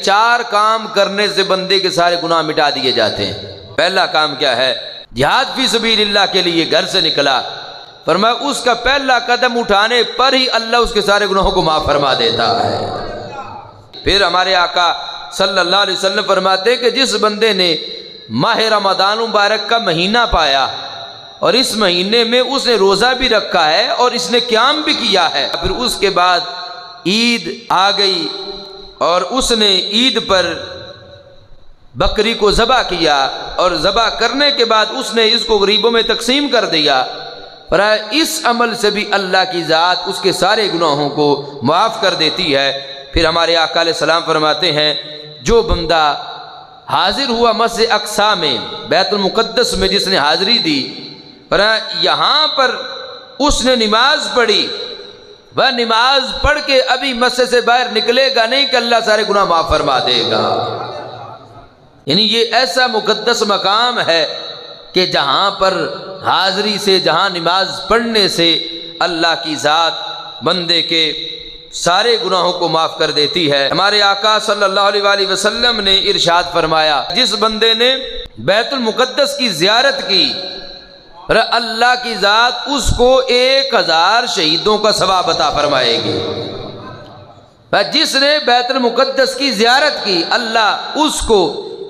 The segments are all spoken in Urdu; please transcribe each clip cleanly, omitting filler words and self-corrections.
4 کام کرنے سے بندے کے سارے گناہ مٹا دیے جاتے ہیں۔ پہلا کام کیا ہے؟ جہاد فی سبیل اللہ کے لیے گھر سے نکلا، فرمایا اس کا پہلا قدم اٹھانے پر ہی اللہ اس کے سارے گناہوں کو معاف فرما دیتا ہے۔ پھر ہمارے آقا صلی اللہ علیہ وسلم فرماتے ہیں کہ جس بندے نے ماہ رمضان مبارک کا مہینہ پایا اور اس مہینے میں اس نے روزہ بھی رکھا ہے اور اس نے قیام بھی کیا ہے، پھر اس کے بعد عید آ گئی اور اس نے عید پر بکری کو ذبح کیا اور ذبح کرنے کے بعد اس نے اس کو غریبوں میں تقسیم کر دیا، پر اس عمل سے بھی اللہ کی ذات اس کے سارے گناہوں کو معاف کر دیتی ہے۔ پھر ہمارے آقا علیہ السلام فرماتے ہیں جو بندہ حاضر ہوا مسجد اقصی میں، بیت المقدس میں جس نے حاضری دی، پر یہاں پر اس نے نماز پڑھی، وہ نماز پڑھ کے ابھی مسجد سے باہر نکلے گا نہیں کہ اللہ سارے گناہ معاف فرما دے گا۔ یعنی یہ ایسا مقدس مقام ہے کہ جہاں پر حاضری سے، جہاں نماز پڑھنے سے اللہ کی ذات بندے کے سارے گناہوں کو معاف کر دیتی ہے۔ ہمارے آقا صلی اللہ علیہ وآلہ وسلم نے ارشاد فرمایا جس بندے نے بیت المقدس کی زیارت کی، اللہ کی ذات اس کو 1000 شہیدوں کا ثواب عطا فرمائے گی۔ جس نے بیت المقدس کی زیارت کی، اللہ اس کو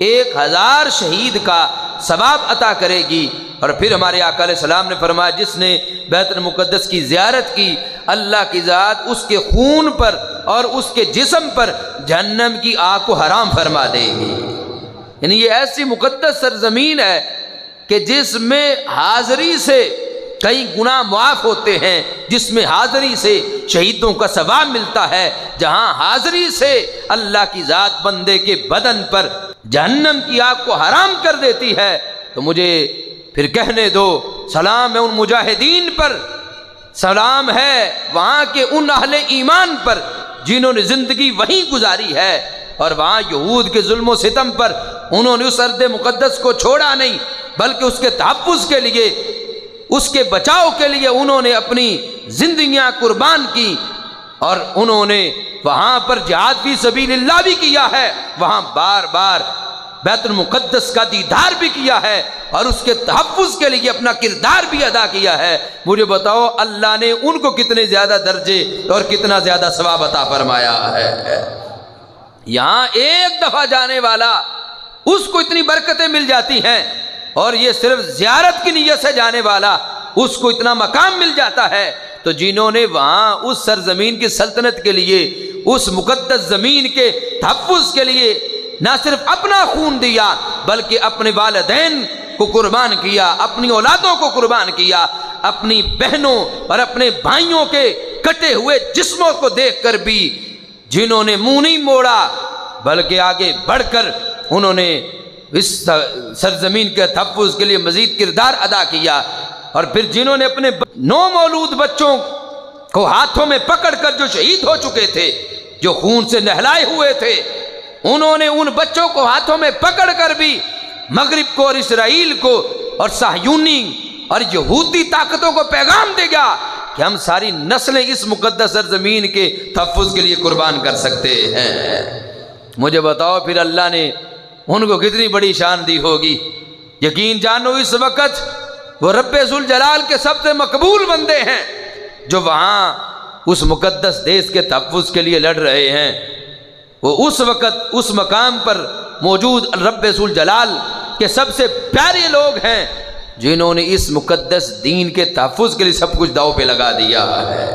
1000 شہید کا ثواب عطا کرے گی۔ اور پھر ہمارے آقا علیہ السلام نے فرمایا جس نے بیت المقدس کی زیارت کی، اللہ کی ذات اس کے خون پر اور اس کے جسم پر جہنم کی آگ کو حرام فرما دے گی۔ یعنی یہ ایسی مقدس سرزمین ہے کہ جس میں حاضری سے کئی گناہ معاف ہوتے ہیں، جس میں حاضری سے شہیدوں کا ثواب ملتا ہے، جہاں حاضری سے اللہ کی ذات بندے کے بدن پر جہنم کی آگ کو حرام کر دیتی ہے۔ تو مجھے پھر کہنے دو، سلام ہے ان مجاہدین پر، سلام ہے وہاں کے ان اہل ایمان پر جنہوں نے زندگی وہیں گزاری ہے اور وہاں یہود کے ظلم و ستم پر انہوں نے اس ارض مقدس کو چھوڑا نہیں، بلکہ اس کے تحفظ کے لیے، اس کے بچاؤ کے لیے انہوں نے اپنی زندگیاں قربان کی، اور انہوں نے وہاں پر جہاد فی سبیل اللہ بھی کیا ہے، وہاں بار بار بیت المقدس کا دیدار بھی کیا ہے اور اس کے تحفظ کے لیے اپنا کردار بھی ادا کیا ہے۔ مجھے بتاؤ اللہ نے ان کو کتنے زیادہ درجے اور کتنا زیادہ ثواب عطا فرمایا ہے۔ یہاں ایک دفعہ جانے والا اس کو اتنی برکتیں مل جاتی ہیں، اور یہ صرف زیارت کی نیت سے جانے والا اس کو اتنا مقام مل جاتا ہے۔ تو جنہوں نے وہاں اس سرزمین کی سلطنت کے لیے، اس مقدس زمین کے تحفظ کے لیے نہ صرف اپنا خون دیا بلکہ اپنے والدین کو قربان کیا، اپنی اولادوں کو قربان کیا، اپنی بہنوں اور اپنے بھائیوں کے کٹے ہوئے جسموں کو دیکھ کر بھی جنہوں نے منہ نہیں موڑا بلکہ آگے بڑھ کر انہوں نے اس سرزمین کے تحفظ کے لیے مزید کردار ادا کیا، اور پھر جنہوں نے اپنے نومولود بچوں کو ہاتھوں میں پکڑ کر جو شہید ہو چکے تھے، جو خون سے نہلائے ہوئے تھے، انہوں نے ان بچوں کو ہاتھوں میں پکڑ کر بھی مغرب کو اور اسرائیل کو اور صہیونی اور یہودی طاقتوں کو پیغام دیا کہ ہم ساری نسلیں اس مقدس سرزمین کے تحفظ کے لیے قربان کر سکتے ہیں۔ مجھے بتاؤ پھر اللہ نے ان کو کتنی بڑی شان دی ہوگی۔ یقین جانو اس وقت وہ رب ذوالجلال کے سب سے مقبول بندے ہیں جو وہاں اس مقدس دیش کے تحفظ کے لیے لڑ رہے ہیں۔ وہ اس وقت اس مقام پر موجود رب ذوالجلال کے سب سے پیارے لوگ ہیں جنہوں نے اس مقدس دین کے تحفظ کے لیے سب کچھ داؤ پہ لگا دیا ہے۔